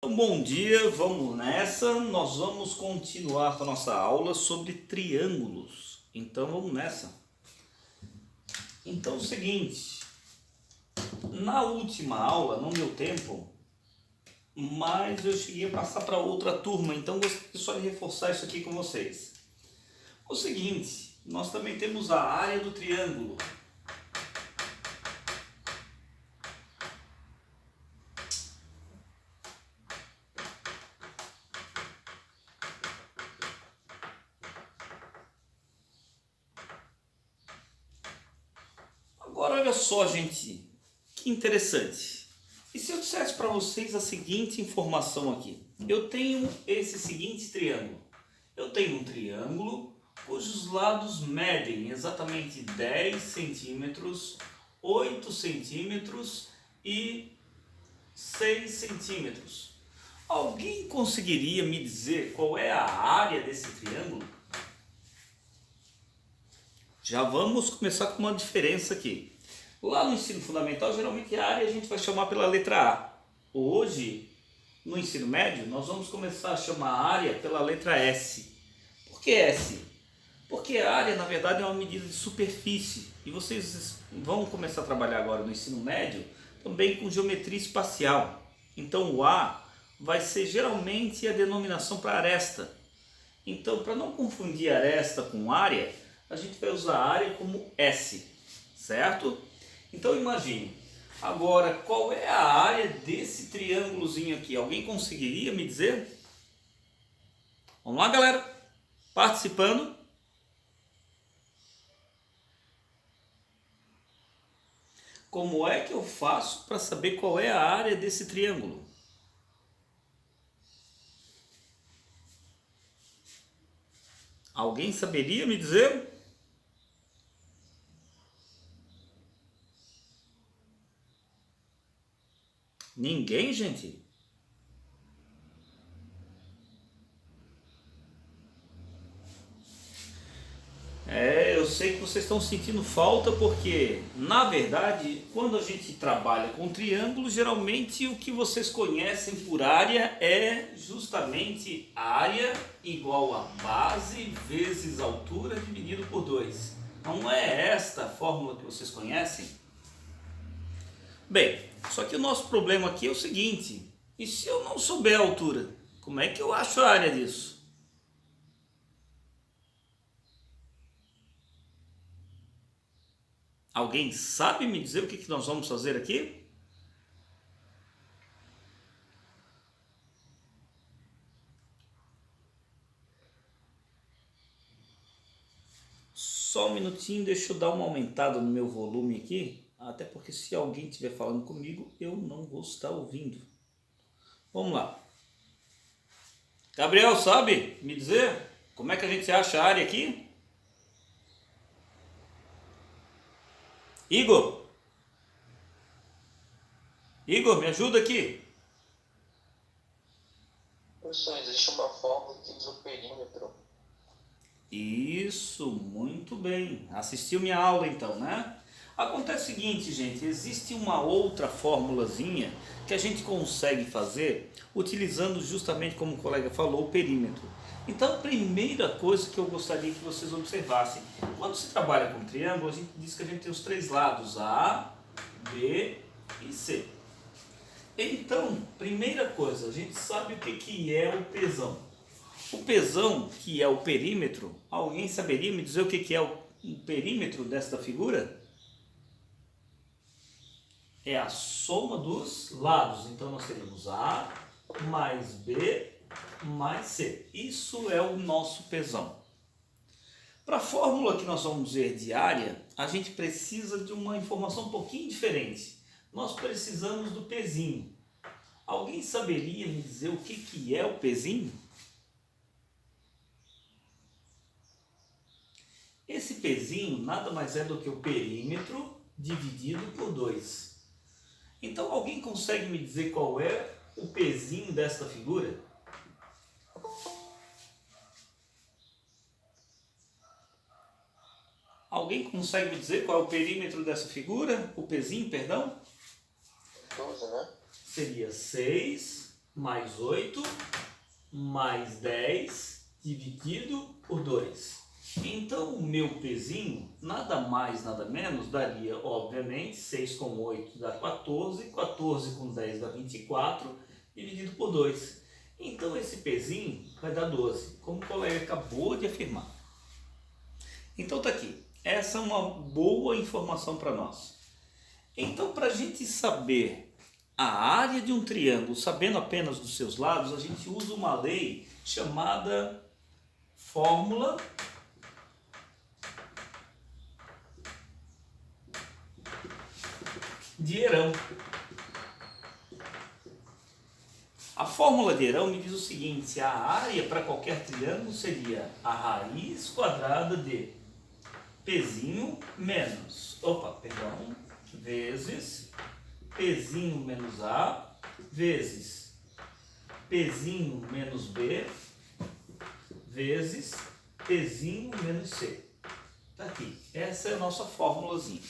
Então, bom dia, vamos nessa. Nós vamos continuar com a nossa aula sobre triângulos. Então, vamos nessa. Então, é o seguinte, na última aula não deu tempo, mas eu cheguei a passar para outra turma, então gostaria só de reforçar isso aqui com vocês. O seguinte, nós também temos a área do triângulo. Agora olha só, gente, que interessante. E se eu dissesse para vocês a seguinte informação aqui? Eu tenho esse seguinte triângulo. Eu tenho um triângulo cujos lados medem exatamente 10 centímetros, 8 centímetros e 6 centímetros. Alguém conseguiria me dizer qual é a área desse triângulo? Já vamos começar com uma diferença aqui. Lá no ensino fundamental, geralmente a área a gente vai chamar pela letra A. Hoje, no ensino médio, nós vamos começar a chamar a área pela letra S. Por que S? Porque a área, na verdade, é uma medida de superfície. E vocês vão começar a trabalhar agora no ensino médio também com geometria espacial. Então, o A vai ser geralmente a denominação para aresta. Então, para não confundir aresta com área, a gente vai usar a área como S, certo? Então imagine, agora qual é a área desse triângulozinho aqui? Alguém conseguiria me dizer? Vamos lá, galera, participando. Como é que eu faço para saber qual é a área desse triângulo? Alguém saberia me dizer? Ninguém, gente? Eu sei que vocês estão sentindo falta porque, na verdade, quando a gente trabalha com triângulo, geralmente o que vocês conhecem por área é justamente área igual a base vezes altura dividido por 2. Não é esta a fórmula que vocês conhecem? Bem, só que o nosso problema aqui é o seguinte, e se eu não souber a altura, como é que eu acho a área disso? Alguém sabe me dizer o que nós vamos fazer aqui? Só um minutinho, deixa eu dar uma aumentada no meu volume aqui, até porque se alguém estiver falando comigo, eu não vou estar ouvindo. Vamos lá. Gabriel, sabe me dizer como é que a gente acha a área aqui? Igor, me ajuda aqui. Professor, existe uma fórmula que usa o perímetro. Isso, muito bem. Assistiu minha aula então, né? Acontece o seguinte, gente, existe uma outra formulazinha que a gente consegue fazer utilizando justamente, como o colega falou, o perímetro. Então, a primeira coisa que eu gostaria que vocês observassem, quando se trabalha com triângulo, a gente diz que a gente tem os três lados, A, B e C. Então, primeira coisa, a gente sabe o que é o pesão. O pesão, que é o perímetro, alguém saberia me dizer o que é o perímetro desta figura? É a soma dos lados. Então nós teremos A mais B mais C. Isso é o nosso pesão. Para a fórmula que nós vamos ver de área, a gente precisa de uma informação um pouquinho diferente. Nós precisamos do pezinho. Alguém saberia me dizer o que é o pezinho? Esse pezinho nada mais é do que o perímetro dividido por 2. Então, alguém consegue me dizer qual é o pezinho desta figura? Alguém consegue me dizer qual é o perímetro dessa figura? O pezinho, perdão? 12, né? Seria 6 mais 8 mais 10 dividido por 2. Então o meu pezinho, nada mais, nada menos, daria, obviamente, 6 com 8 dá 14, 14 com 10 dá 24, dividido por 2. Então esse pezinho vai dar 12, como o colega acabou de afirmar. Então tá aqui, essa é uma boa informação para nós. Então, para a gente saber a área de um triângulo, sabendo apenas dos seus lados, a gente usa uma lei chamada fórmula de Herão. A fórmula de Herão me diz o seguinte: a área para qualquer triângulo seria a raiz quadrada de Pzinho menos, vezes Pzinho menos A, vezes Pzinho menos B, vezes Pzinho menos C. Tá aqui, essa é a nossa fórmulazinha.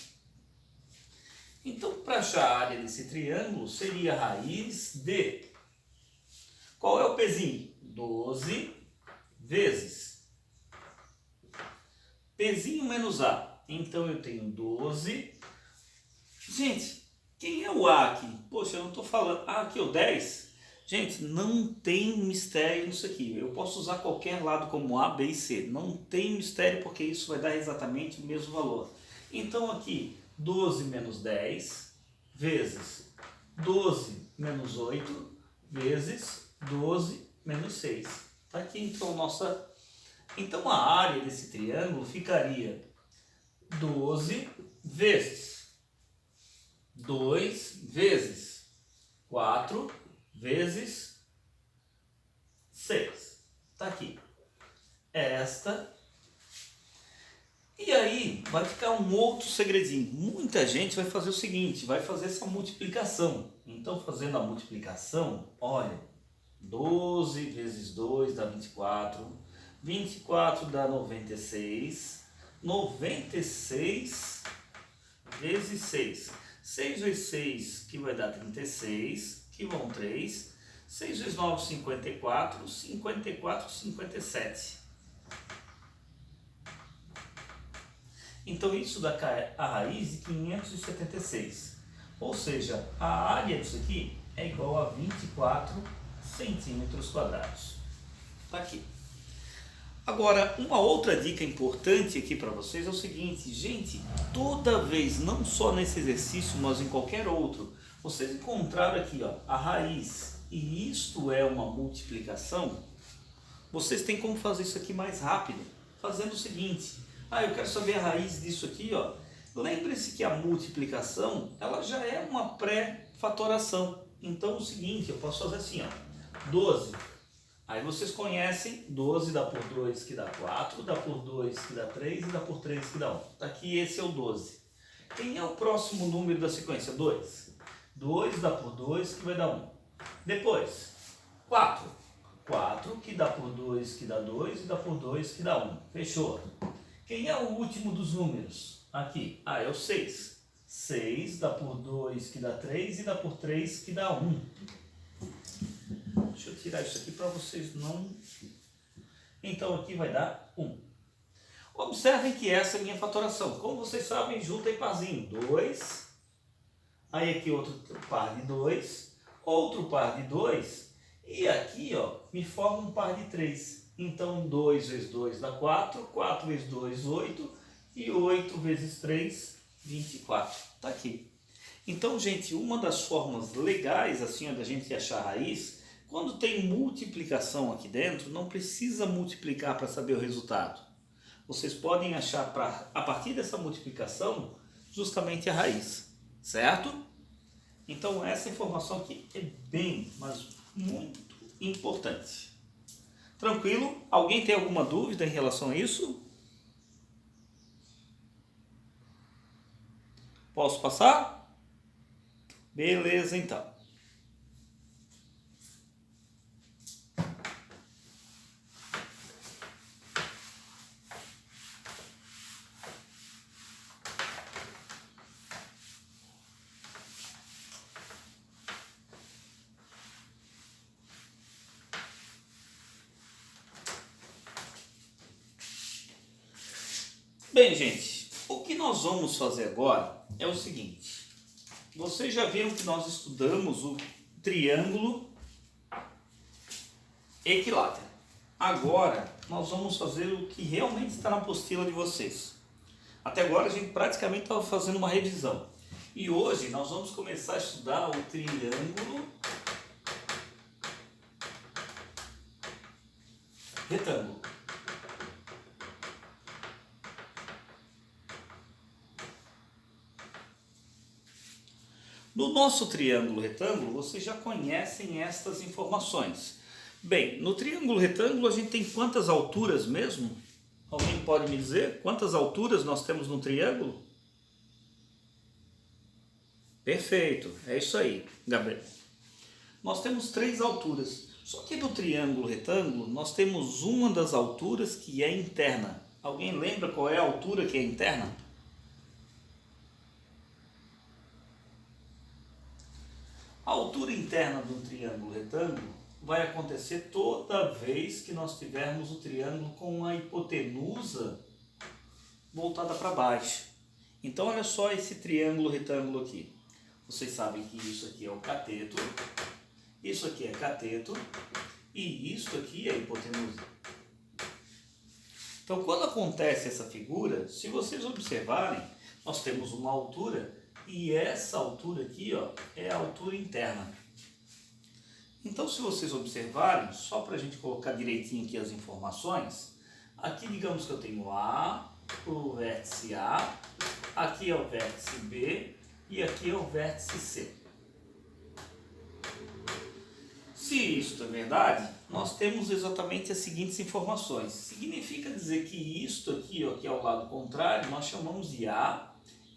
Então, para achar a área desse triângulo, seria a raiz de... Qual é o Pzinho? 12 vezes Pzinho menos A. Então, eu tenho 12. Gente, quem é o A aqui? Poxa, eu não estou falando... Ah, aqui é o 10. Gente, não tem mistério nisso aqui. Eu posso usar qualquer lado como A, B e C. Não tem mistério porque isso vai dar exatamente o mesmo valor. Então, aqui... 12 menos 10 vezes 12 menos 8 vezes 12 menos 6. Tá aqui então nossa... Então a área desse triângulo ficaria 12 vezes 2 vezes 4 vezes 6. Tá aqui. Esta... E aí vai ficar um outro segredinho. Muita gente vai fazer o seguinte, vai fazer essa multiplicação. Então, fazendo a multiplicação, olha, 12 vezes 2 dá 24, 24 dá 96, 96 vezes 6. 6 vezes 6, que vai dar 36, que vão 3. 6 vezes 9, 54, 54, 57. Então isso dá a raiz de 576. Ou seja, a área disso aqui é igual a 24 centímetros quadrados. Está aqui. Agora, uma outra dica importante aqui para vocês é o seguinte, gente, toda vez, não só nesse exercício, mas em qualquer outro, vocês encontraram aqui ó, a raiz e isto é uma multiplicação, vocês têm como fazer isso aqui mais rápido, fazendo o seguinte... Ah, eu quero saber a raiz disso aqui, ó. Lembre-se que a multiplicação, ela já é uma pré-fatoração. Então, o seguinte, eu posso fazer assim, ó. 12. Aí vocês conhecem, 12 dá por 2 que dá 4, dá por 2 que dá 3 e dá por 3 que dá 1. Tá aqui, esse é o 12. Quem é o próximo número da sequência? 2. 2 dá por 2 que vai dar 1. Depois, 4. 4 que dá por 2 que dá 2 e dá por 2 que dá 1. Fechou. Quem é o último dos números? Aqui. Ah, é o 6. 6 dá por 2 que dá 3 e dá por 3 que dá 1. Deixa eu tirar isso aqui para vocês não... Então aqui vai dar 1. Observem que essa é a minha fatoração. Como vocês sabem, junta em parzinho. 2. Aí aqui outro par de 2. Outro par de 2. E aqui ó, me forma um par de 3. Então, 2 vezes 2 dá 4, 4 vezes 2, 8, e 8 vezes 3, 24. Está aqui. Então, gente, uma das formas legais assim da gente achar a raiz, quando tem multiplicação aqui dentro, não precisa multiplicar para saber o resultado. Vocês podem achar, a partir dessa multiplicação, justamente a raiz, certo? Então, essa informação aqui é bem, mas muito importante. Tranquilo? Alguém tem alguma dúvida em relação a isso? Posso passar? Beleza, então. Bem, gente, o que nós vamos fazer agora é o seguinte. Vocês já viram que nós estudamos o triângulo equilátero. Agora, nós vamos fazer o que realmente está na apostila de vocês. Até agora a gente praticamente estava fazendo uma revisão. E hoje nós vamos começar a estudar o triângulo retângulo. No nosso triângulo retângulo, vocês já conhecem estas informações. Bem, no triângulo retângulo a gente tem quantas alturas mesmo? Alguém pode me dizer quantas alturas nós temos no triângulo? Perfeito, é isso aí, Gabriel. Nós temos 3 alturas, só que no triângulo retângulo nós temos uma das alturas que é interna. Alguém lembra qual é a altura que é interna? A altura interna do triângulo retângulo vai acontecer toda vez que nós tivermos o triângulo com a hipotenusa voltada para baixo. Então olha só esse triângulo retângulo aqui. Vocês sabem que isso aqui é o cateto, isso aqui é cateto e isso aqui é a hipotenusa. Então quando acontece essa figura, se vocês observarem, nós temos uma altura e essa altura aqui, ó, é a altura interna. Então, se vocês observarem, só para a gente colocar direitinho aqui as informações, aqui digamos que eu tenho A, o vértice A, aqui é o vértice B e aqui é o vértice C. Se isso é verdade, nós temos exatamente as seguintes informações. Significa dizer que isto aqui, ó, que é o lado contrário, nós chamamos de A.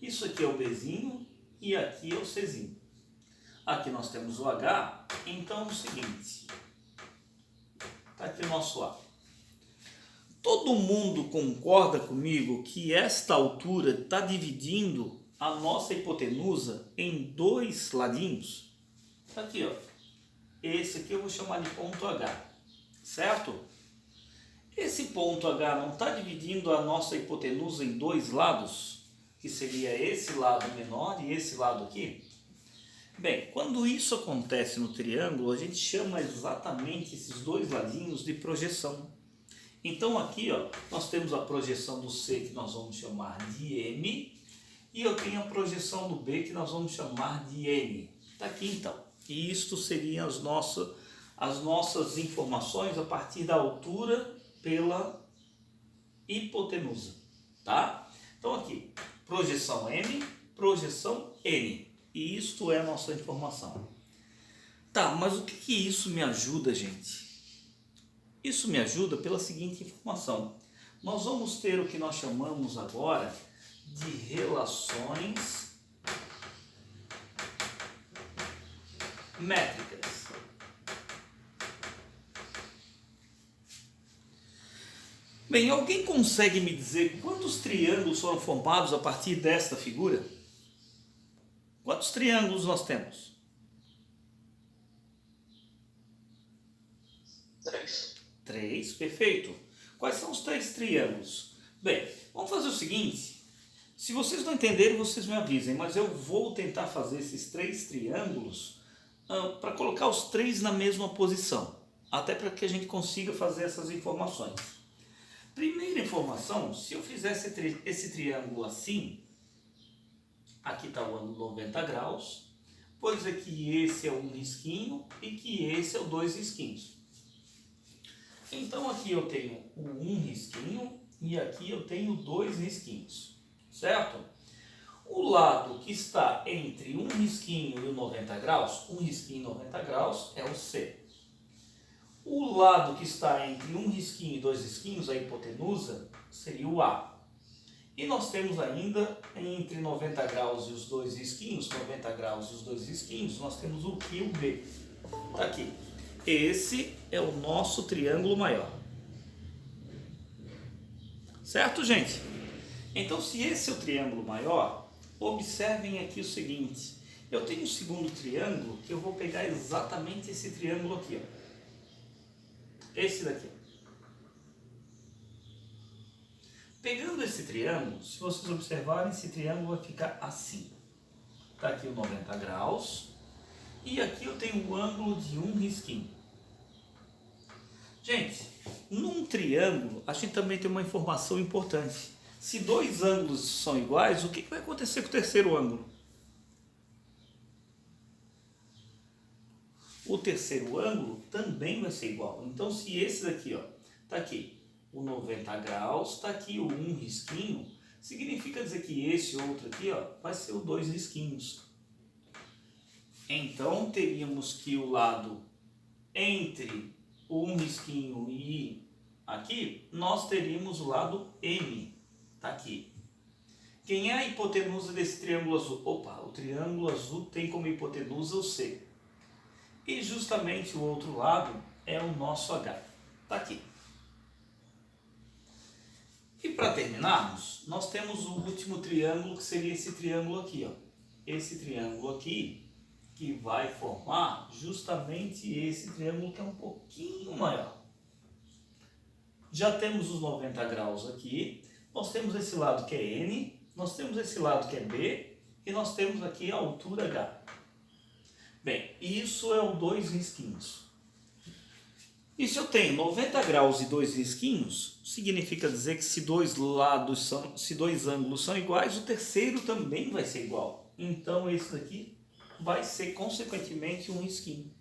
Isso aqui é o Bzinho e aqui é o Czinho. Aqui nós temos o H, então é o seguinte. Está aqui o nosso A. Todo mundo concorda comigo que esta altura está dividindo a nossa hipotenusa em 2 ladinhos? Está aqui, ó. Esse aqui eu vou chamar de ponto H, certo? Esse ponto H não está dividindo a nossa hipotenusa em 2 lados? Que seria esse lado menor e esse lado aqui? Bem, quando isso acontece no triângulo, a gente chama exatamente esses 2 ladinhos de projeção. Então aqui, ó, nós temos a projeção do C que nós vamos chamar de M e eu tenho a projeção do B que nós vamos chamar de N. Está aqui então. E isto seriam as nossas informações a partir da altura pela hipotenusa, tá? Então aqui, projeção M, projeção N. E isto é a nossa informação. Tá, mas o que isso me ajuda, gente? Isso me ajuda pela seguinte informação. Nós vamos ter o que nós chamamos agora de relações métricas. Bem, alguém consegue me dizer quantos triângulos foram formados a partir desta figura? Quantos triângulos nós temos? 3. 3, perfeito. Quais são os 3 triângulos? Bem, vamos fazer o seguinte. Se vocês não entenderem, vocês me avisem, mas eu vou tentar fazer esses 3 triângulos para colocar os 3 na mesma posição, até para que a gente consiga fazer essas informações. Primeira informação, se eu fizesse esse triângulo assim, aqui está o ângulo 90 graus, vou dizer que esse é um risquinho e que esse é o 2 risquinhos. Então aqui eu tenho o 1 risquinho e aqui eu tenho 2 risquinhos, certo? O lado que está entre um risquinho e o 90 graus, um risquinho e 90 graus é o C. O lado que está entre um risquinho e 2 risquinhos, a hipotenusa, seria o A. E nós temos ainda, entre 90 graus e os 2 risquinhos, 90 graus e os 2 risquinhos, nós temos o Q e o B. Está aqui. Esse é o nosso triângulo maior. Certo, gente? Então, se esse é o triângulo maior, observem aqui o seguinte. Eu tenho um segundo triângulo que eu vou pegar exatamente esse triângulo aqui, ó. Esse daqui. Pegando esse triângulo, se vocês observarem, esse triângulo vai ficar assim. Está aqui o 90 graus e aqui eu tenho o ângulo de um risquinho. Gente, num triângulo a gente também tem uma informação importante. Se dois ângulos são iguais, o que vai acontecer com o terceiro ângulo? O terceiro ângulo também vai ser igual. Então se esse daqui, ó, tá aqui o 90 graus, está aqui o um risquinho, significa dizer que esse outro aqui, ó, vai ser o dois risquinhos. Então teríamos que o lado entre o um risquinho e aqui, nós teríamos o lado M, tá aqui. Quem é a hipotenusa desse triângulo azul? Opa, o triângulo azul tem como hipotenusa o C. E justamente o outro lado é o nosso H, tá aqui. E para terminarmos, nós temos o último triângulo, que seria esse triângulo aqui, ó. Esse triângulo aqui, que vai formar justamente esse triângulo que é um pouquinho maior. Já temos os 90 graus aqui, nós temos esse lado que é N, nós temos esse lado que é B, e nós temos aqui a altura H. Bem, isso é o dois risquinhos. E se eu tenho 90 graus e dois risquinhos, significa dizer que se dois ângulos são iguais, o terceiro também vai ser igual. Então esse daqui vai ser consequentemente um risquinho.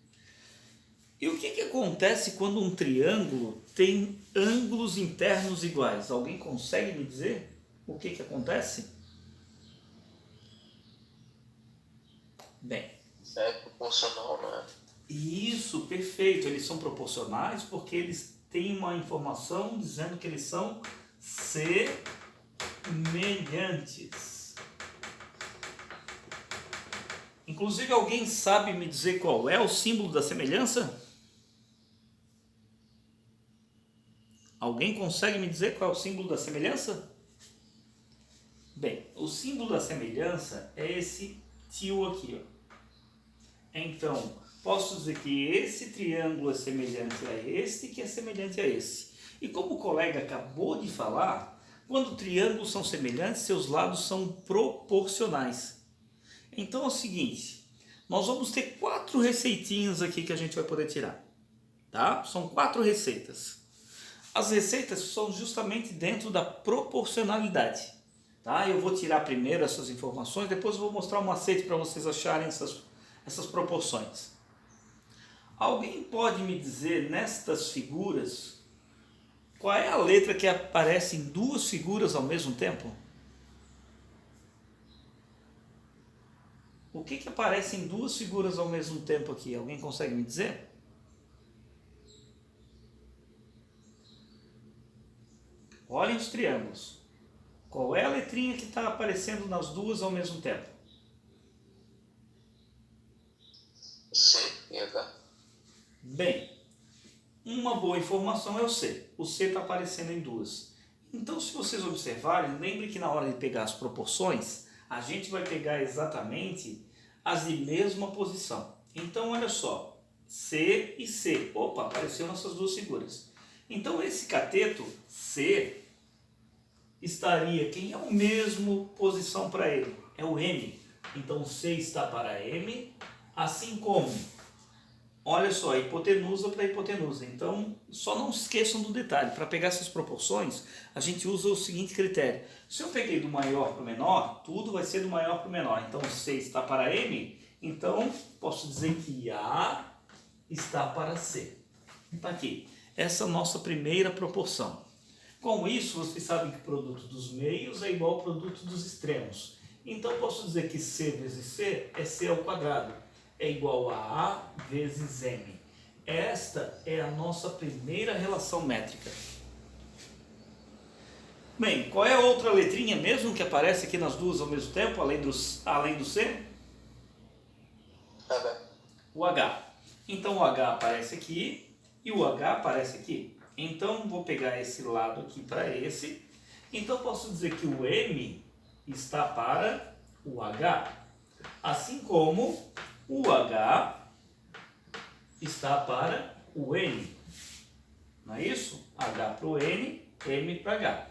E o que acontece quando um triângulo tem ângulos internos iguais? Alguém consegue me dizer o que acontece? Bem, É proporcional, não é? isso, perfeito. Eles são proporcionais porque eles têm uma informação dizendo que eles são semelhantes. Inclusive, alguém sabe me dizer qual é o símbolo da semelhança? Alguém consegue me dizer qual é o símbolo da semelhança? Bem, o símbolo da semelhança é esse tio aqui, ó. Então, posso dizer que esse triângulo é semelhante a esse, que é semelhante a esse. E como o colega acabou de falar, quando triângulos são semelhantes, seus lados são proporcionais. Então é o seguinte, nós vamos ter 4 receitinhas aqui que a gente vai poder tirar, tá? São 4 receitas. As receitas são justamente dentro da proporcionalidade, tá? Eu vou tirar primeiro essas informações, depois eu vou mostrar um macete para vocês acharem essas proporções. Alguém pode me dizer nestas figuras qual é a letra que aparece em duas figuras ao mesmo tempo? O que aparece em duas figuras ao mesmo tempo aqui? Alguém consegue me dizer? Olhem os triângulos. Qual é a letrinha que está aparecendo nas duas ao mesmo tempo? C e H. Bem, uma boa informação é o C. O C está aparecendo em duas. Então, se vocês observarem, lembre que na hora de pegar as proporções, a gente vai pegar exatamente as de mesma posição. Então, olha só, C e C. Opa, apareceu nessas duas figuras. Então, esse cateto C estaria, quem é o mesmo posição para ele? É o M. Então, C está para M, assim como, olha só, hipotenusa para hipotenusa. Então, só não esqueçam do detalhe. Para pegar essas proporções, a gente usa o seguinte critério. Se eu peguei do maior para o menor, tudo vai ser do maior para o menor. Então, C está para M, então posso dizer que A está para C. Está aqui. Essa é a nossa primeira proporção. Com isso, vocês sabem que o produto dos meios é igual ao produto dos extremos. Então, posso dizer que C vezes C é C ao quadrado. É igual a A vezes M. Esta é a nossa primeira relação métrica. Bem, qual é a outra letrinha mesmo que aparece aqui nas duas ao mesmo tempo, além do C? H. O H. Então o H aparece aqui e o H aparece aqui. Então vou pegar esse lado aqui para esse. Então posso dizer que o M está para o H. Assim como o H está para o N. Não é isso? H para o N, M para H.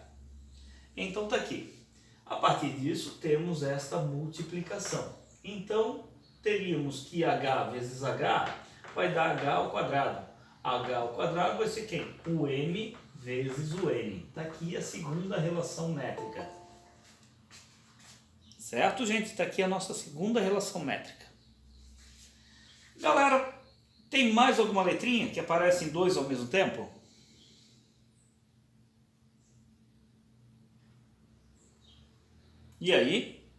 Então está aqui. A partir disso, temos esta multiplicação. Então, teríamos que h vezes h vai dar h ao quadrado. H ao quadrado vai ser quem? O m vezes o n. Está aqui a segunda relação métrica. Certo, gente? Está aqui a nossa segunda relação métrica. Galera, tem mais alguma letrinha que aparece em dois ao mesmo tempo? E aí?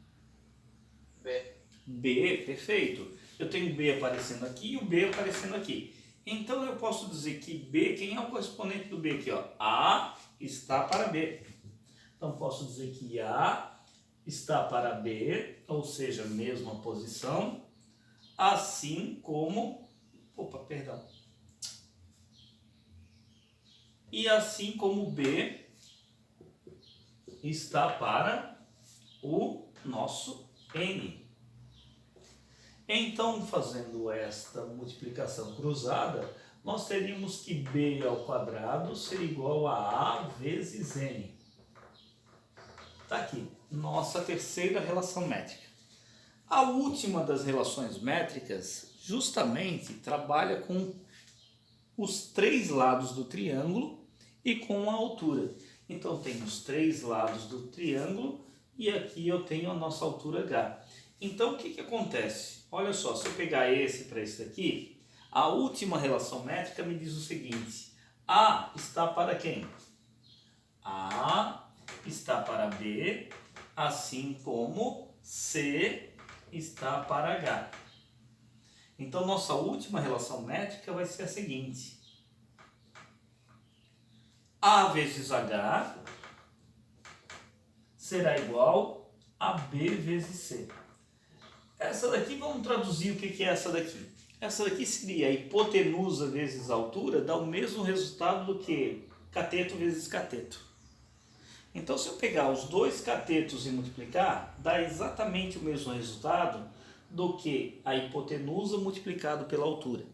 B. B, perfeito. Eu tenho B aparecendo aqui e o B aparecendo aqui. Então eu posso dizer que B, quem é o correspondente do B aqui? Ó? A está para B. Então posso dizer que A está para B, ou seja, mesma posição, assim como... Opa, perdão. E assim como B está para o nosso N. Então, fazendo esta multiplicação cruzada, nós teríamos que B ao quadrado seria igual a vezes N. Está aqui, nossa terceira relação métrica. A última das relações métricas justamente trabalha com os três lados do triângulo e com a altura. Então, tem os três lados do triângulo e aqui eu tenho a nossa altura H. Então, o que acontece? Olha só, se eu pegar esse para esse daqui, a última relação métrica me diz o seguinte: A está para quem? A está para B, assim como C está para H. Então, nossa última relação métrica vai ser a seguinte: A vezes H será igual a B vezes C. Essa daqui, vamos traduzir o que é essa daqui. Essa daqui seria a hipotenusa vezes a altura, dá o mesmo resultado do que cateto vezes cateto. Então, se eu pegar os dois catetos e multiplicar, dá exatamente o mesmo resultado do que a hipotenusa multiplicado pela altura.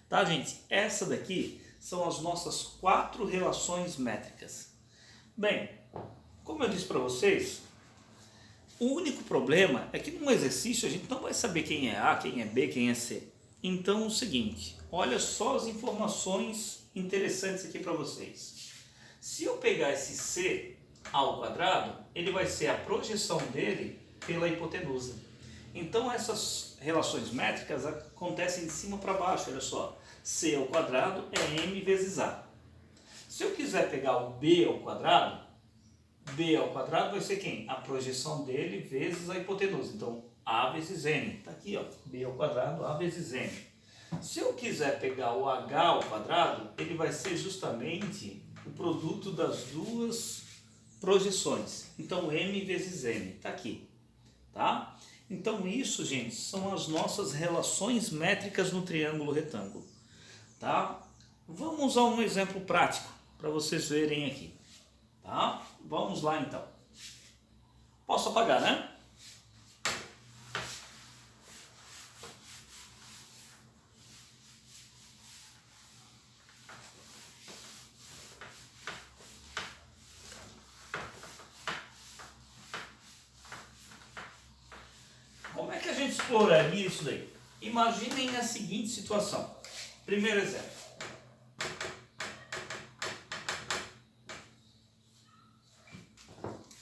Tá, gente? Essa daqui são as nossas 4 relações métricas. Bem, como eu disse para vocês, o único problema é que num exercício a gente não vai saber quem é A, quem é B, quem é C. Então é o seguinte, olha só as informações interessantes aqui para vocês. Se eu pegar esse C ao quadrado, ele vai ser a projeção dele pela hipotenusa. Então essas relações métricas acontecem de cima para baixo, olha só. C ao quadrado é M vezes A. Se eu quiser pegar o B ao quadrado vai ser quem? A projeção dele vezes a hipotenusa. Então, A vezes N. Está aqui, ó. B ao quadrado, A vezes N. Se eu quiser pegar o H ao quadrado, ele vai ser justamente o produto das duas projeções. Então, M vezes N. Está aqui. Tá? Então, isso, gente, são as nossas relações métricas no triângulo retângulo. Tá? Vamos usar um exemplo prático para vocês verem aqui. Tá? Vamos lá então. Posso apagar, né? Como é que a gente exploraria isso daí? Imaginem a seguinte situação. Primeiro exemplo.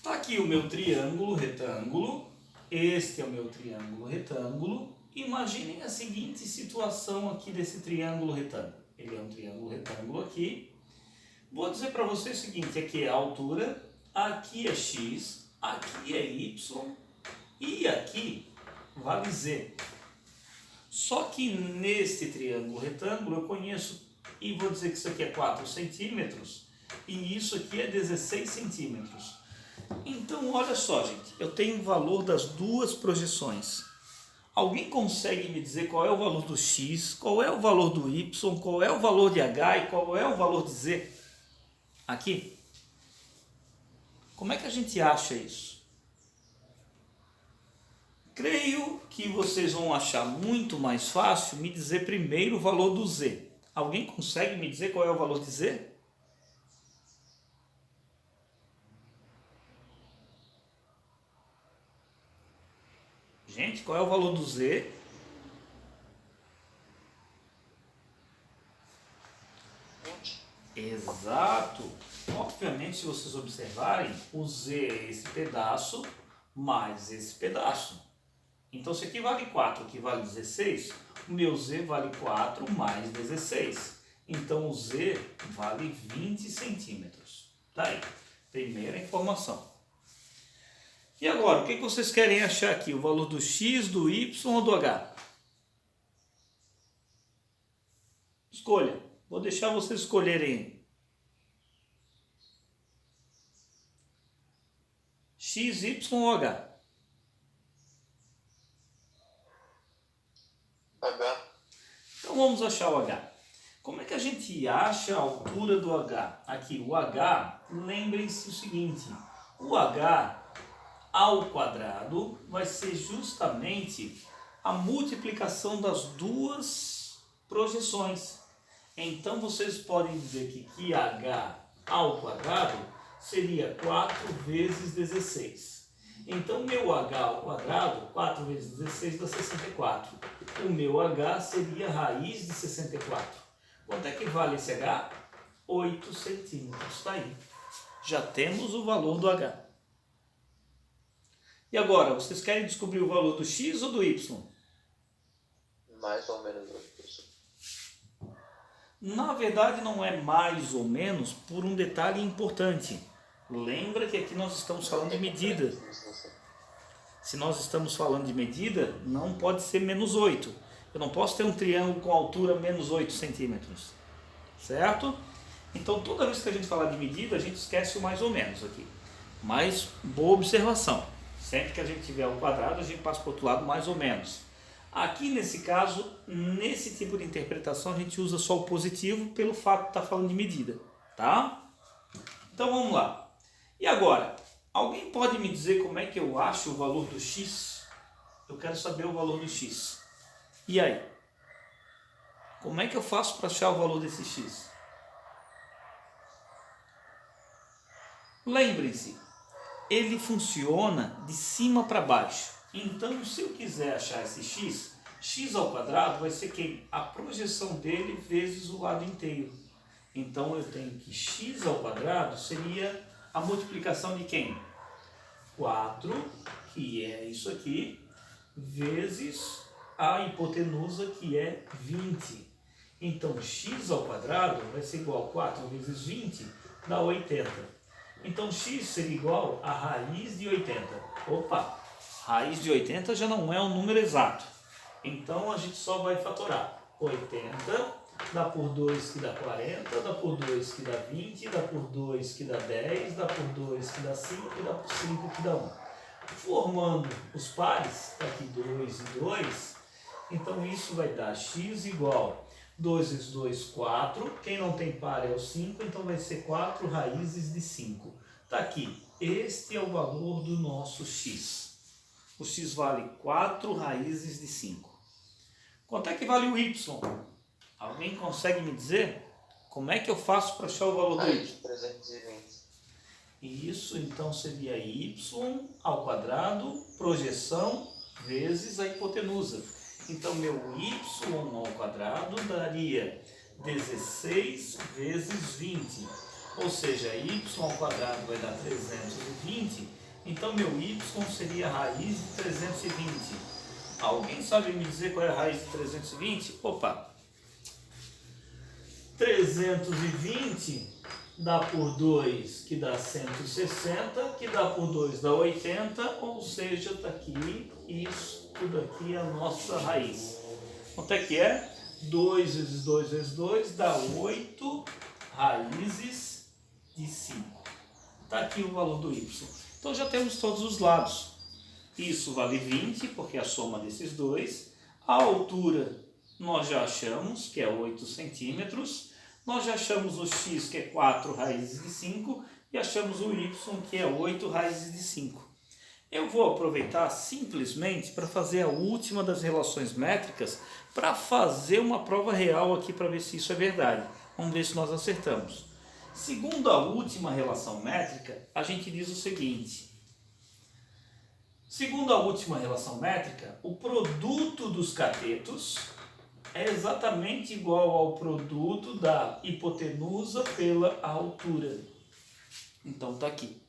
Aqui o meu triângulo retângulo, este é o meu triângulo retângulo. Imaginem a seguinte situação aqui desse triângulo retângulo. Ele é um triângulo retângulo aqui. Vou dizer para vocês o seguinte, aqui é a altura, aqui é x, aqui é y e aqui vale z. Só que nesse triângulo retângulo eu conheço e vou dizer que isso aqui é 4 centímetros e isso aqui é 16 centímetros. Então, olha só, gente, eu tenho o valor das duas projeções. Alguém consegue me dizer qual é o valor do x, qual é o valor do y, qual é o valor de h e qual é o valor de z? Aqui. Como é que a gente acha isso? Creio que vocês vão achar muito mais fácil me dizer primeiro o valor do z. Alguém consegue me dizer qual é o valor de z? Gente, qual é o valor do Z? 20. Exato. Obviamente, se vocês observarem, o Z é esse pedaço mais esse pedaço. Então, se aqui vale 4, aqui vale 16, o meu Z vale 4 mais 16. Então, o Z vale 20 centímetros. Tá aí. Primeira informação. E agora, o que vocês querem achar aqui? O valor do X, do Y ou do H? Escolha. Vou deixar vocês escolherem. X, Y ou H? H. Então vamos achar o H. Como é que a gente acha a altura do H? Aqui, o H, lembrem-se o seguinte, o H ao quadrado vai ser justamente a multiplicação das duas projeções. Então vocês podem dizer que H ao quadrado seria 4 vezes 16. Então meu H ao quadrado, 4 vezes 16 dá 64. O meu H seria a raiz de 64. Quanto é que vale esse H? 8 centímetros. Está aí. Já temos o valor do H. E agora, vocês querem descobrir o valor do X ou do Y? Mais ou menos 8%. Na verdade, não é mais ou menos por um detalhe importante. Lembra que aqui nós estamos falando de medida. Se nós estamos falando de medida, não pode ser menos 8. Eu não posso ter um triângulo com altura menos 8 centímetros. Certo? Então, toda vez que a gente falar de medida, a gente esquece o mais ou menos aqui. Mas, boa observação. Sempre que a gente tiver ao quadrado, a gente passa para o outro lado mais ou menos. Aqui, nesse caso, nesse tipo de interpretação, a gente usa só o positivo pelo fato de estar falando de medida. Tá? Então, vamos lá. E agora, alguém pode me dizer como é que eu acho o valor do X? Eu quero saber o valor do X. E aí? Como é que eu faço para achar o valor desse X? Lembrem-se, ele funciona de cima para baixo. Então, se eu quiser achar esse X, X ao quadrado vai ser quem? A projeção dele vezes o lado inteiro. Então, eu tenho que X ao quadrado seria a multiplicação de quem? 4, que é isso aqui, vezes a hipotenusa, que é 20. Então, x ao quadrado vai ser igual a 4 vezes 20, dá 80. Então, x seria igual a raiz de 80. Opa, raiz de 80 já não é um número exato. Então, a gente só vai fatorar. 80 dá por 2 que dá 40, dá por 2 que dá 20, dá por 2 que dá 10, dá por 2 que dá 5 e dá por 5 que dá 1. Formando os pares, tá aqui 2 e 2, então isso vai dar x igual 2 vezes 2, 4. Quem não tem par é o 5, então vai ser 4 raízes de 5. Está aqui, este é o valor do nosso x. O x vale 4 raízes de 5. Quanto é que vale o y? Alguém consegue me dizer? Como é que eu faço para achar o valor do y? 320. Isso, então seria y ao quadrado, projeção, vezes a hipotenusa. Então, meu y ao quadrado daria 16 vezes 20. Ou seja, y ao quadrado vai dar 320. Então, meu y seria a raiz de 320. Alguém sabe me dizer qual é a raiz de 320? Opa! 320 dá por 2, que dá 160, que dá por 2 dá 80, ou seja, está aqui, isso tudo aqui é a nossa raiz. Quanto é que é? 2 vezes 2 vezes 2 dá 8 raízes de 5. Está aqui o valor do y. Então já temos todos os lados. Isso vale 20, porque é a soma desses dois. A altura nós já achamos, que é 8 centímetros. Nós já achamos o x, que é 4 raízes de 5, e achamos o y, que é 8 raízes de 5. Eu vou aproveitar simplesmente para fazer a última das relações métricas, para fazer uma prova real aqui, para ver se isso é verdade. Vamos ver se nós acertamos. Segundo a última relação métrica, a gente diz o seguinte: Segundo a última relação métrica, o produto dos catetos é exatamente igual ao produto da hipotenusa pela altura. Então está aqui.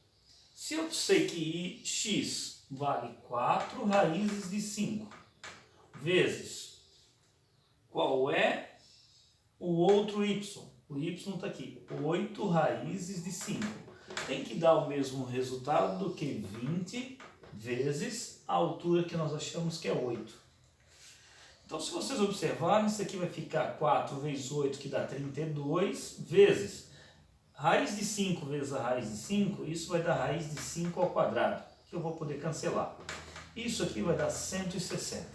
Se eu sei que x vale 4 raízes de 5 vezes qual é o outro y? O y está aqui, 8 raízes de 5. Tem que dar o mesmo resultado do que 20 vezes a altura que nós achamos que é 8. Então, se vocês observarem, isso aqui vai ficar 4 vezes 8, que dá 32, vezes raiz de 5 vezes a raiz de 5, isso vai dar raiz de 5 ao quadrado, que eu vou poder cancelar. Isso aqui vai dar 160.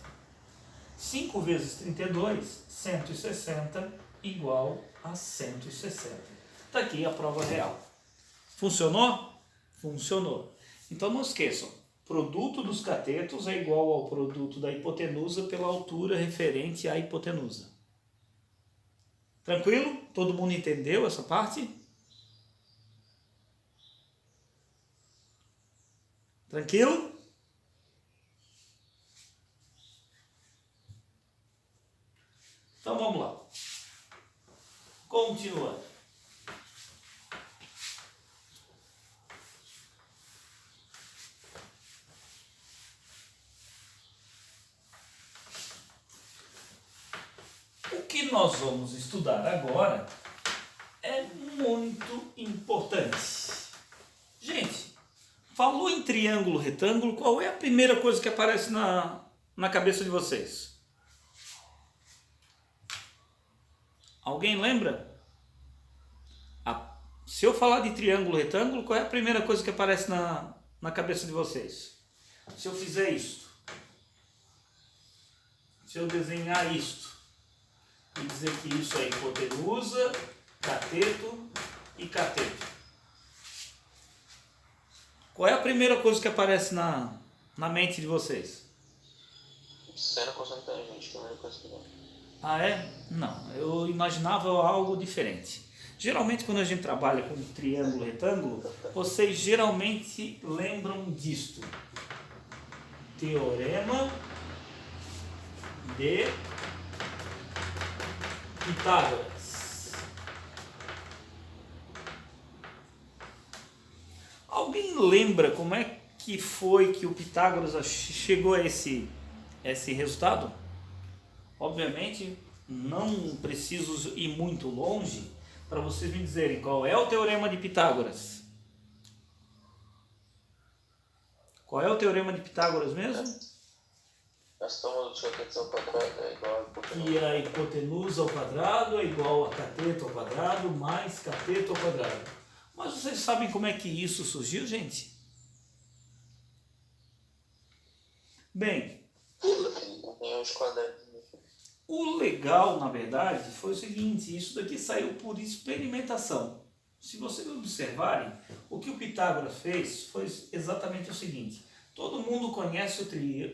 5 vezes 32, 160 igual a 160. Está aqui a prova real. Funcionou? Funcionou. Então não esqueçam, produto dos catetos é igual ao produto da hipotenusa pela altura referente à hipotenusa. Tranquilo? Todo mundo entendeu essa parte? Tranquilo? Então vamos lá. Continuando. O que nós vamos estudar agora é muito importante. Gente, falou em triângulo, retângulo, qual é a primeira coisa que aparece na cabeça de vocês? Alguém lembra? Se eu falar de triângulo, retângulo, qual é a primeira coisa que aparece na cabeça de vocês? Se eu fizer isto, se eu desenhar isto, e dizer que isso é hipotenusa, cateto e cateto. Qual é a primeira coisa que aparece na mente de vocês? Seno, cosseno, tangente, que é a mesma coisa que não. Ah, é? Não, eu imaginava algo diferente. Geralmente quando a gente trabalha com triângulo, retângulo, vocês geralmente lembram disto. Teorema de Pitágoras. Alguém lembra como é que foi que o Pitágoras chegou a esse resultado? Obviamente, não preciso ir muito longe para vocês me dizerem qual é o teorema de Pitágoras. Qual é o teorema de Pitágoras mesmo? A soma dos catetos ao quadrado é igual a hipotenusa. Que a hipotenusa ao quadrado é igual a cateto ao quadrado mais cateto ao quadrado. Mas vocês sabem como é que isso surgiu, gente? Bem, Tem os quadradinhos. o legal, na verdade, foi o seguinte, isso daqui saiu por experimentação. Se vocês observarem, o que o Pitágoras fez foi exatamente o seguinte. Todo mundo conhece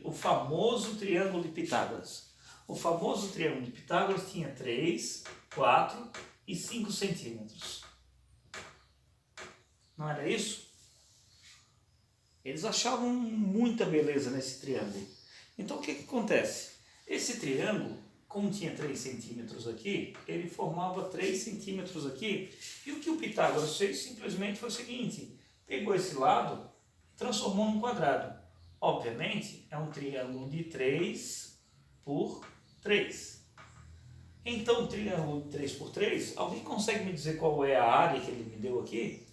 o famoso triângulo de Pitágoras. O famoso triângulo de Pitágoras tinha 3, 4 e 5 centímetros. Não era isso? Eles achavam muita beleza nesse triângulo. Então o que acontece? Esse triângulo, como tinha 3 centímetros aqui, ele formava 3 centímetros aqui. E o que o Pitágoras fez simplesmente foi o seguinte, pegou esse lado e transformou num quadrado. Obviamente, é um triângulo de 3 por 3. Então, triângulo de 3 por 3, alguém consegue me dizer qual é a área que ele me deu aqui?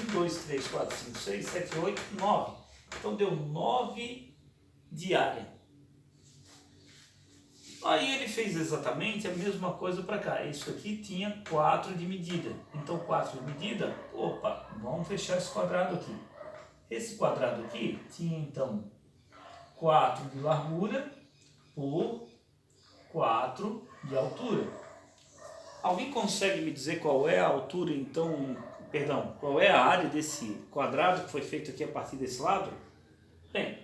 1, 2, 3, 4, 5, 6, 7, 8, 9. Então, deu 9 de área. Aí ele fez exatamente a mesma coisa para cá. Isso aqui tinha 4 de medida. Então 4 de medida, opa, vamos fechar esse quadrado aqui. Esse quadrado aqui tinha então 4 de largura por 4 de altura. Alguém consegue me dizer qual é a altura então, perdão, qual é a área desse quadrado que foi feito aqui a partir desse lado? Bem,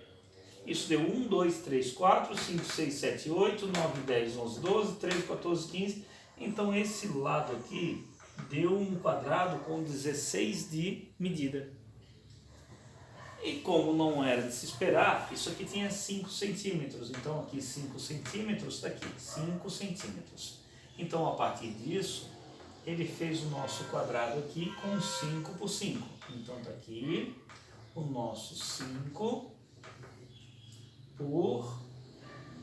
isso deu 1, 2, 3, 4, 5, 6, 7, 8, 9, 10, 11, 12, 13, 14, 15. Então esse lado aqui deu um quadrado com 16 de medida. E como não era de se esperar, isso aqui tinha 5 centímetros. Então aqui 5 centímetros, está aqui, 5 centímetros. Então a partir disso, ele fez o nosso quadrado aqui com 5 por 5. Então está aqui o nosso 5 por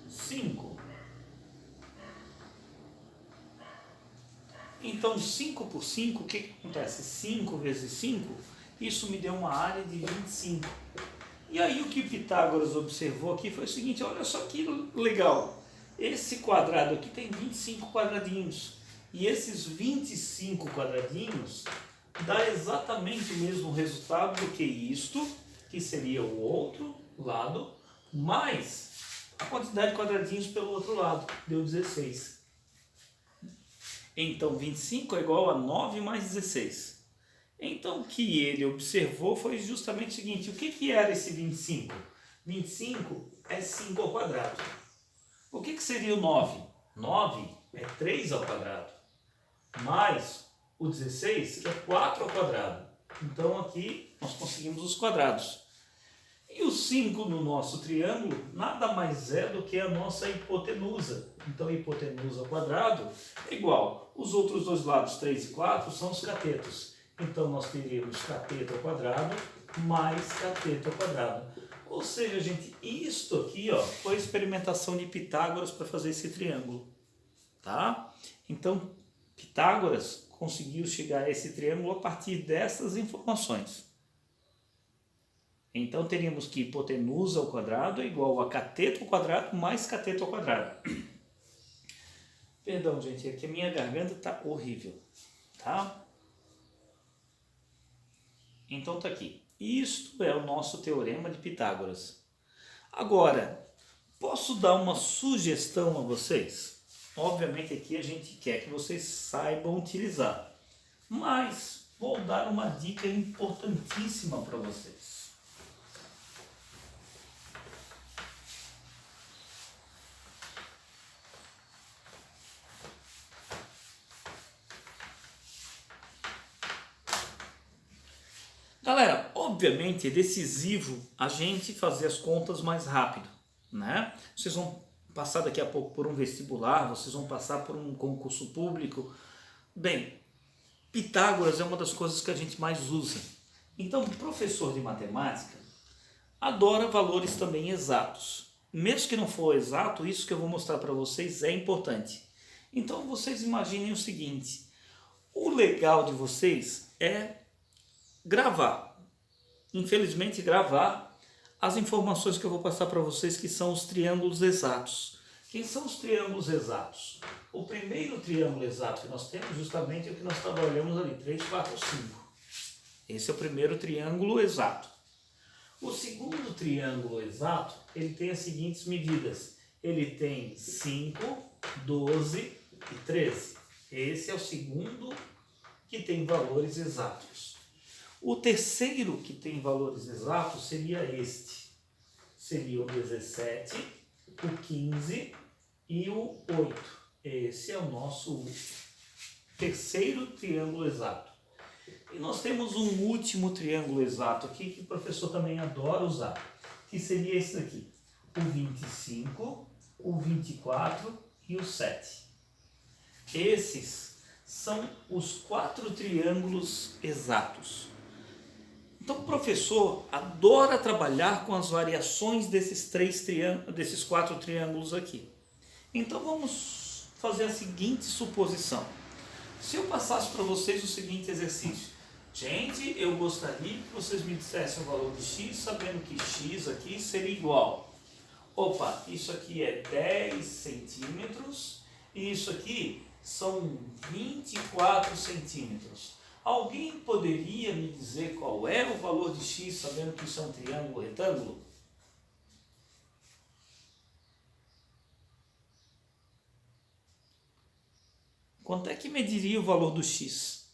5. Então 5 por 5, o que acontece? 5 vezes 5, isso me deu uma área de 25. E aí o que Pitágoras observou aqui foi o seguinte, olha só que legal. Esse quadrado aqui tem 25 quadradinhos. E esses 25 quadradinhos dá exatamente o mesmo resultado do que isto, que seria o outro lado, mais a quantidade de quadradinhos pelo outro lado, deu 16. Então 25 é igual a 9 mais 16. Então o que ele observou foi justamente o seguinte, o que era esse 25? 25 é 5 ao quadrado. O que seria o 9? 9 é 3 ao quadrado, mais o 16 que é 4 ao quadrado. Então aqui nós conseguimos os quadrados. E o 5 no nosso triângulo nada mais é do que a nossa hipotenusa. Então a hipotenusa ao quadrado é igual. Os outros dois lados, 3 e 4, são os catetos. Então nós teríamos cateto ao quadrado mais cateto ao quadrado. Ou seja, gente, isto aqui ó, foi a experimentação de Pitágoras para fazer esse triângulo. Tá? Então Pitágoras conseguiu chegar a esse triângulo a partir dessas informações. Então teríamos que hipotenusa ao quadrado é igual a cateto ao quadrado mais cateto ao quadrado. Perdão, gente, é que a minha garganta está horrível, tá? Então tá aqui. Isto é o nosso teorema de Pitágoras. Agora, posso dar uma sugestão a vocês? Obviamente aqui a gente quer que vocês saibam utilizar, mas vou dar uma dica importantíssima para vocês. Galera, obviamente é decisivo a gente fazer as contas mais rápido, né? Vocês vão passar daqui a pouco por um vestibular, vocês vão passar por um concurso público. Bem, Pitágoras é uma das coisas que a gente mais usa. Então, o professor de matemática adora valores também exatos. Mesmo que não for exato, isso que eu vou mostrar para vocês é importante. Então, vocês imaginem o seguinte, o legal de vocês é gravar, infelizmente gravar as informações que eu vou passar para vocês, que são os triângulos exatos. Quem são os triângulos exatos? O primeiro triângulo exato que nós temos justamente é o que nós trabalhamos ali, 3, 4, 5. Esse é o primeiro triângulo exato. O segundo triângulo exato, ele tem as seguintes medidas. Ele tem 5, 12 e 13. Esse é o segundo que tem valores exatos. O terceiro que tem valores exatos seria este. Seria o 17, o 15 e o 8. Esse é o nosso terceiro triângulo exato. E nós temos um último triângulo exato aqui que o professor também adora usar, que seria esse daqui. O 25, o 24 e o 7. Esses são os 4 triângulos exatos. Então o professor adora trabalhar com as variações desses 4 triângulos aqui. Então vamos fazer a seguinte suposição. Se eu passasse para vocês o seguinte exercício. Gente, eu gostaria que vocês me dissessem o valor de x, sabendo que x aqui seria igual. Opa, isso aqui é 10 centímetros e isso aqui são 24 centímetros. Alguém poderia me dizer qual é o valor de x, sabendo que isso é um triângulo retângulo? Quanto é que mediria o valor do x?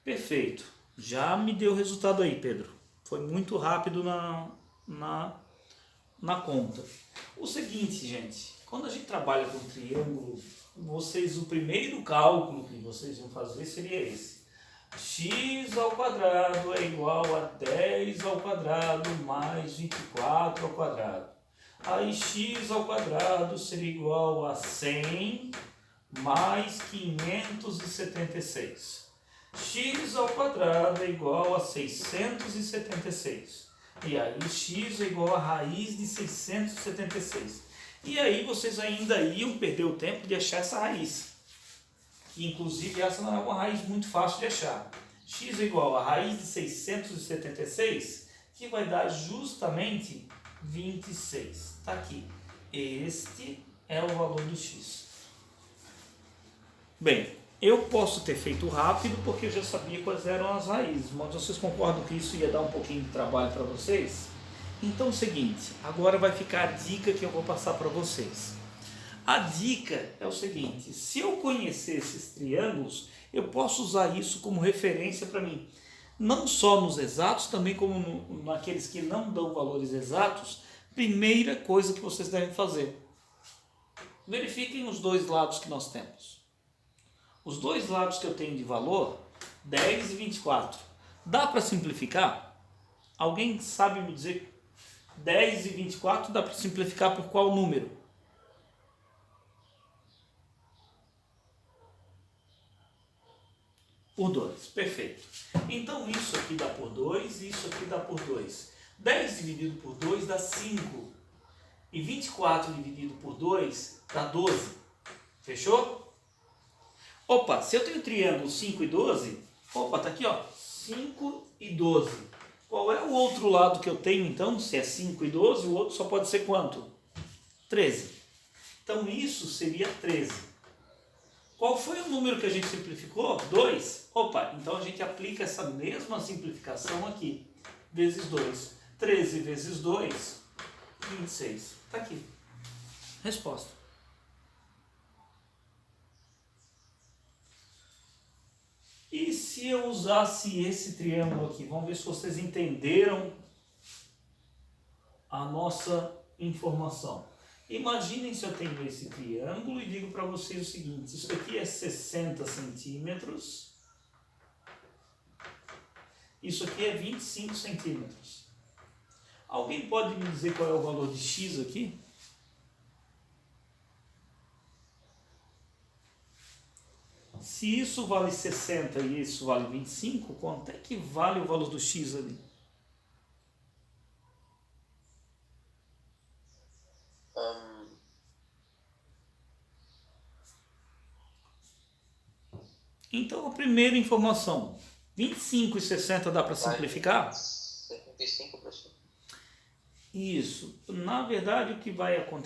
Perfeito. Já me deu o resultado aí, Pedro. Foi muito rápido na conta. O seguinte, gente. Quando a gente trabalha com triângulo, o primeiro cálculo que vocês vão fazer seria esse. x ao quadrado é igual a 10 ao quadrado mais 24 ao quadrado. Aí x ao quadrado seria igual a 100 mais 576. X ao quadrado é igual a 676. E aí x é igual a raiz de 676. E aí vocês ainda iam perder o tempo de achar essa raiz. Que inclusive essa não é uma raiz muito fácil de achar. X é igual a raiz de 676, que vai dar justamente 26. Está aqui. Este é o valor do x. Bem, eu posso ter feito rápido porque eu já sabia quais eram as raízes, mas vocês concordam que isso ia dar um pouquinho de trabalho para vocês? Então é o seguinte, agora vai ficar a dica que eu vou passar para vocês. A dica é o seguinte, se eu conhecer esses triângulos, eu posso usar isso como referência para mim. Não só nos exatos, também como naqueles que não dão valores exatos. Primeira coisa que vocês devem fazer, verifiquem os dois lados que nós temos. Os dois lados que eu tenho de valor, 10 e 24. Dá para simplificar? Alguém sabe me dizer 10 e 24 dá para simplificar por qual número? Por 2, perfeito. Então isso aqui dá por 2 e isso aqui dá por 2. 10 dividido por 2 dá 5. E 24 dividido por 2 dá 12. Fechou? Opa, se eu tenho triângulo 5 e 12, opa, tá aqui ó, 5 e 12. Qual é o outro lado que eu tenho então? Se é 5 e 12, o outro só pode ser quanto? 13. Então isso seria 13. Qual foi o número que a gente simplificou? 2. Opa, então a gente aplica essa mesma simplificação aqui. Vezes 2. 13 vezes 2, 26. Está aqui. Resposta. E se eu usasse esse triângulo aqui? Vamos ver se vocês entenderam a nossa informação. Imaginem se eu tenho esse triângulo e digo para vocês o seguinte, isso aqui é 60 centímetros, isso aqui é 25 centímetros. Alguém pode me dizer qual é o valor de x aqui? Se isso vale 60 e isso vale 25, quanto é que vale o valor do x ali? Então, a primeira informação, 25 e 60 dá para simplificar? 75, professor. Isso. Na verdade, o que vai acontecer